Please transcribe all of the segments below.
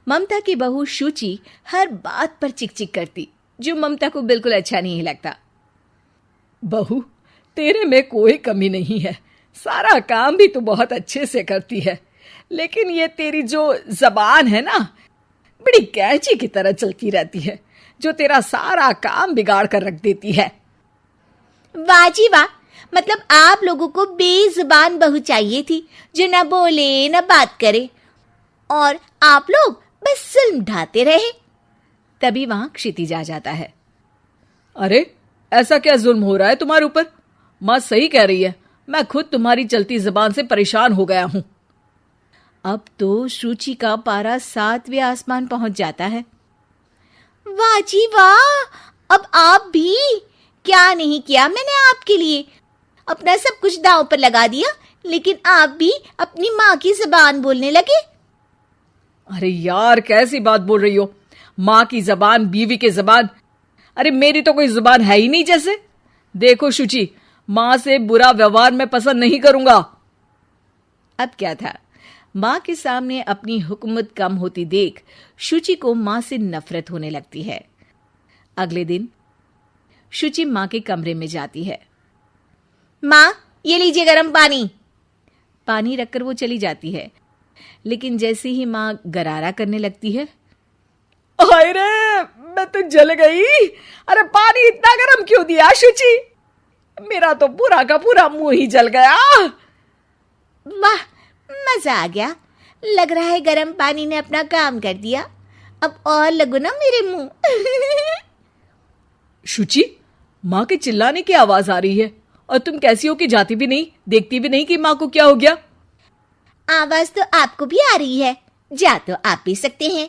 ममता की बहू शुचि हर बात पर चिक-चिक करती, जो ममता को बिल्कुल अच्छा नहीं लगता। बहू, तेरे में कोई कमी नहीं है, सारा काम भी तू बहुत अच्छे से करती है, लेकिन ये तेरी जो जबान है ना, बड़ी कैंची की तरह चलती रहती है, जो तेरा सारा काम बिगाड़ कर रख देती है। वाह जी वाह, मतलब आप लोगों को बेजुबान बहू चाहिए थी, जो न बोले न बात करे, और आप लोग बस जुल्म ढाते रहे। तभी वहां क्षितिज आ जाता है। अरे, ऐसा क्या जुल्म हो रहा है तुम्हारे ऊपर? माँ सही कह रही है, मैं खुद तुम्हारी चलती जुबान से परेशान हो गया हूं। अब तो शुचि का पारा 7वें आसमान पहुंच जाता है। वाह जी वाह, अब आप भी, क्या नहीं किया मैंने आपके लिए, अपना सब कुछ दांव पर लगा दिया, लेकिन आप भी अपनी माँ की जुबान बोलने लगे। अरे यार, कैसी बात बोल रही हो? माँ की जबान, बीवी की जबान, अरे मेरी तो कोई जुबान है ही नहीं जैसे। देखो शुचि, माँ से बुरा व्यवहार मैं पसंद नहीं करूंगा। अब क्या था, माँ के सामने अपनी हुकूमत कम होती देख शुचि को माँ से नफरत होने लगती है। अगले दिन शुचि माँ के कमरे में जाती है। माँ, ये लीजिए गर्म पानी। पानी रखकर वो चली जाती है, लेकिन जैसे ही माँ गरारा करने लगती है, हाय रे, मैं तो जल गई। अरे पानी इतना गर्म क्यों दिया शुचि? मेरा तो पूरा का पूरा मुंह ही जल गया। वाह, मजा आ गया, लग रहा है गर्म पानी ने अपना काम कर दिया, अब और लगो ना मेरे मुंह। शुचि, माँ के चिल्लाने की आवाज आ रही है, और तुम कैसी हो कि जाती भी नहीं, देखती भी नहीं कि माँ को क्या हो गया। आवाज तो आपको भी आ रही है, जा तो आप भी सकते हैं,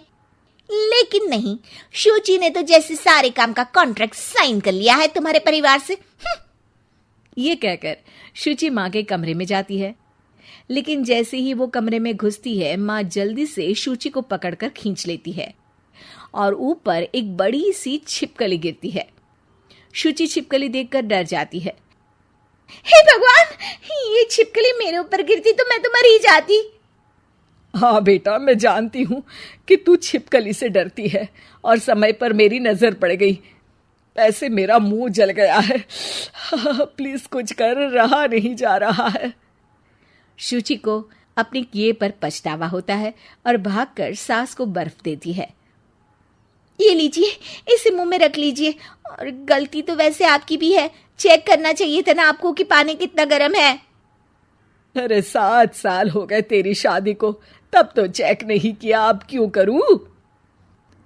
लेकिन नहीं, शुचि ने तो जैसे सारे काम का कॉन्ट्रैक्ट साइन कर लिया है तुम्हारे परिवार से। ये कहकर शुचि माँ के कमरे में जाती है, लेकिन जैसे ही वो कमरे में घुसती है, माँ जल्दी से शुचि को पकड़कर खींच लेती है और ऊपर एक बड़ी सी छिपकली गिरती है। शुचि छिपकली देखकर डर जाती है। हे भगवान, ये छिपकली मेरे ऊपर गिरती तो मैं तो मर ही जाती। हाँ बेटा, मैं जानती हूँ कि तू छिपकली से डरती है, और समय पर मेरी नजर पड़ गई, ऐसे मेरा मुंह जल गया है। प्लीज कुछ कर, रहा नहीं जा रहा है। शुचि को अपने किए पर पछतावा होता है और भागकर सास को बर्फ देती है। ये लीजिए, इसे मुंह में रख लीजिए, और गलती तो वैसे आपकी भी है, चेक करना चाहिए था ना आपको कि पानी कितना गर्म है। अरे 7 साल हो गए तेरी शादी को, तब तो चेक नहीं किया, अब क्यों करूं?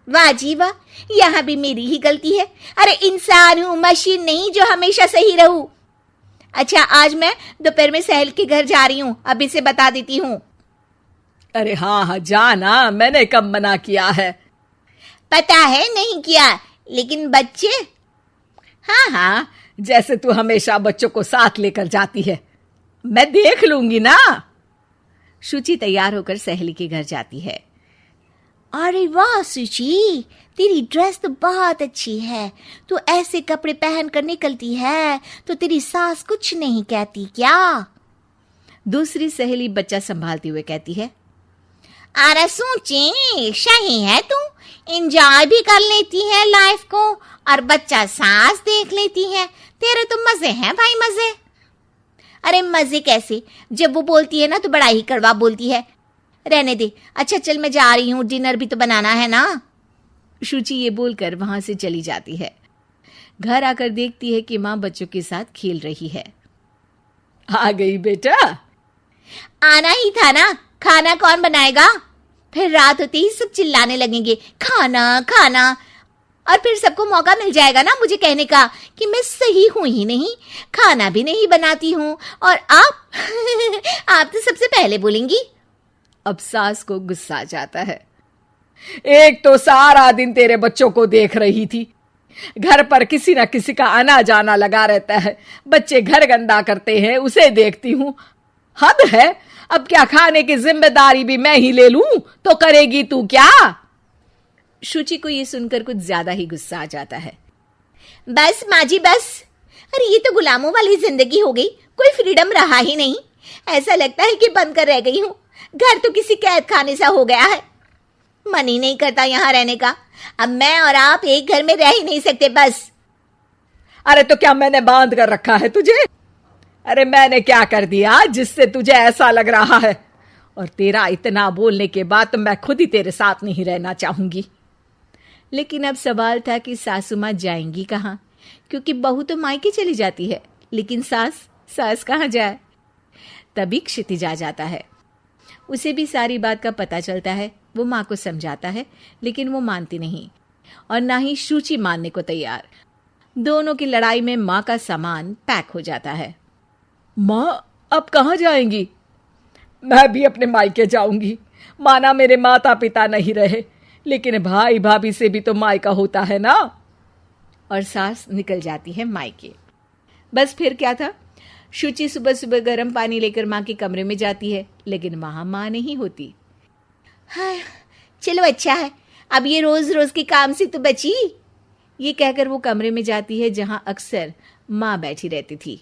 वाह जी वाह, यहाँ भी मेरी ही गलती है। अरे इंसान हूँ, मशीन नहीं जो हमेशा सही रहूं। अच्छा, आज मैं दोपहर में सहेल के घर जा रही हूँ, अब इसे बता देती हूँ। अरे हाँ हाँ, जाना, मैंने कब मना किया है? पता है नहीं किया, लेकिन बच्चे, हाँ हाँ, जैसे तू हमेशा बच्चों को साथ लेकर जाती है, मैं देख लूंगी ना। शुचि तैयार होकर सहेली के घर जाती है। अरे वाह शुचि, तेरी ड्रेस तो बहुत अच्छी है, तू ऐसे कपड़े पहन कर निकलती है तो तेरी सास कुछ नहीं कहती क्या? दूसरी सहेली बच्चा संभालते हुए कहती है। अरे सूची, सही है, तू एंजॉय भी कर लेती है लाइफ को, और बच्चा सास देख लेती है, तेरे तो मजे हैं भाई, मजे। अरे मजे कैसे, जब वो बोलती है ना तो बड़ा ही कड़वा बोलती है। रहने दे, अच्छा चल मैं जा रही हूँ, डिनर भी तो बनाना है ना। शुचि ये बोलकर वहां से चली जाती है। घर आकर देखती है कि माँ बच्चों के साथ खेल रही है। आ गई बेटा? आना ही था ना, खाना कौन बनाएगा? फिर रात होते ही सब चिल्लाने लगेंगे, खाना खाना, और फिर सबको मौका मिल जाएगा ना मुझे कहने का कि मैं सही हूं ही नहीं, खाना भी नहीं बनाती हूँ, और आप आप तो सबसे पहले बोलेंगी। अब सास को गुस्सा आ जाता है। एक तो सारा दिन तेरे बच्चों को देख रही थी, घर पर किसी ना किसी का आना जाना लगा रहता है, बच्चे घर गंदा करते हैं, उसे देखती हूँ, हद है। अब क्या खाने की जिम्मेदारी भी मैं ही ले लूं तो करेगी तू क्या? शुचि को ये सुनकर कुछ ज्यादा ही गुस्सा आ जाता है। बस माँ जी बस, अरे ये तो गुलामों वाली जिंदगी हो गई, कोई फ्रीडम रहा ही नहीं, ऐसा लगता है कि बंद कर रह गई हूँ, घर तो किसी कैद खाने सा हो गया है। मन ही नहीं करता यहाँ रहने का। अब मैं और आप एक घर में रह ही नहीं सकते बस। अरे तो क्या मैंने बांध कर रखा है तुझे? अरे मैंने क्या कर दिया जिससे तुझे ऐसा लग रहा है? और तेरा इतना बोलने के बाद तो मैं खुद ही तेरे साथ नहीं रहना चाहूंगी। लेकिन अब सवाल था कि सासू माँ जाएंगी कहाँ, क्योंकि बहू तो मायके चली जाती है, लेकिन सास कहाँ जाए। तभी क्षितिज आ जाता है। उसे भी सारी बात का पता चलता है। वो माँ को समझाता है, लेकिन वो मानती नहीं और ना ही शुचि मानने को तैयार। दोनों की लड़ाई में माँ का सामान पैक हो जाता है। माँ अब कहाँ जाएंगी? मैं भी अपने मायके जाऊंगी। माना मेरे माता पिता नहीं रहे, लेकिन भाई भाभी से भी तो मायका होता है ना। और सास निकल जाती है मायके। बस फिर क्या था, शुचि सुबह सुबह गर्म पानी लेकर माँ के कमरे में जाती है, लेकिन वहां माँ नहीं होती। हाँ, चलो अच्छा है, अब ये रोज रोज के काम से तो बची। ये कहकर वो कमरे में जाती है जहां अक्सर माँ बैठी रहती थी।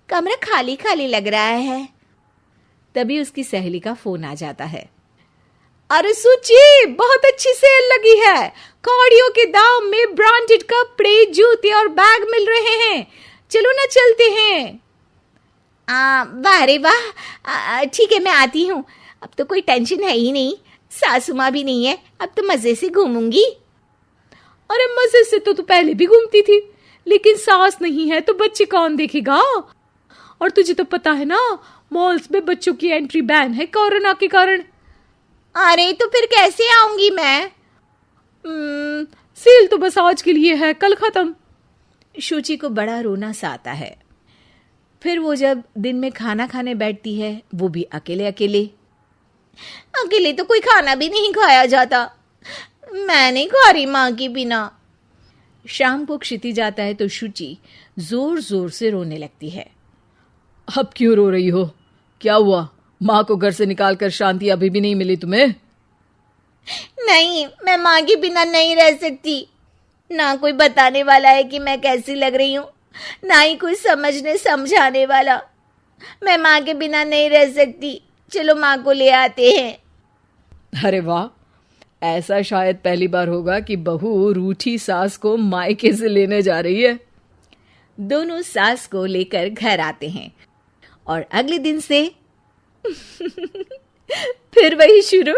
कमरा खाली खाली लग रहा है। तभी उसकी सहेली का फोन आ जाता है। अरे सुची, बहुत अच्छी सेल लगी है। कौड़ियों के दाम में ब्रांडेड कपड़े, जूते और बैग मिल रहे हैं। चलो ना चलते हैं। वाह रे वाह, ठीक है मैं आती हूँ। अब तो कोई टेंशन है ही नहीं, सासू माँ भी नहीं है, अब तो मजे से घूमूंगी। अरे मजे से तो तू पहले भी घूमती थी, लेकिन सास नहीं है तो बच्चे कौन देखेगा? और तुझे तो पता है ना, मॉल्स में बच्चों की एंट्री बैन है कोरोना के कारण। अरे तो फिर कैसे आऊंगी मैं? सेल तो बस आज के लिए है, कल खत्म। शुचि को बड़ा रोना सा आता है। फिर वो जब दिन में खाना खाने बैठती है, वो भी अकेले अकेले तो कोई खाना भी नहीं खाया जाता। मैं नहीं खा रही माँ के बिना। शाम को क्षिति जाता है तो शुचि जोर जोर से रोने लगती है। अब क्यों रो रही हो? क्या हुआ? माँ को घर से निकालकर शांति अभी भी नहीं मिली तुम्हें? नहीं, मैं माँ के बिना नहीं रह सकती। ना कोई बताने वाला है कि मैं कैसी लग रही हूँ, ना ही कोई समझने समझाने वाला। मैं माँ के बिना नहीं रह सकती। चलो माँ को ले आते हैं। अरे वाह, ऐसा शायद पहली बार होगा कि बहू रूठी सास को मायके से लेने जा रही है। दोनों सास को लेकर घर आते हैं और अगले दिन से फिर वही शुरू।